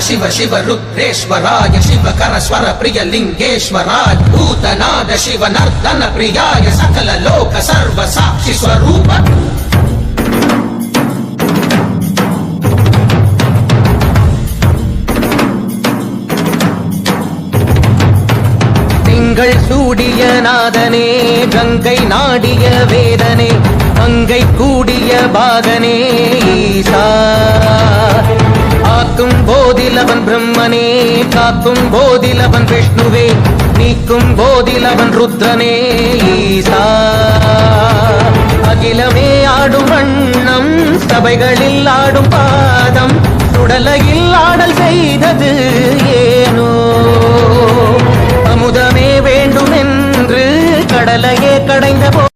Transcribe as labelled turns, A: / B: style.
A: शिव शिव रुद्रेश्वराय शिवकर स्वर प्रिय लिंगेश्वराय भूतनाद शिव नर्तन प्रियाय सकल लोक सर्व साक्षि स्वरूप திங்கள் சூடிய நாதனே கங்கை நாடிய வேதனே அங்கை கூடிய பாகனே ஈசா ஆக்கும் போதிலவன் பிரம்மனே காக்கும் போதிலவன் விஷ்ணுவே நீக்கும் போதிலவன் ருத்ரனே ஈசா அகிலமே ஆடும் வண்ணம் சபைகளில் ஆடும் பாதம் சுடலையில் ஆடல் செய்தது ஏனோ அமுதமே வேண்டுமென்று கடலையே கடைந்த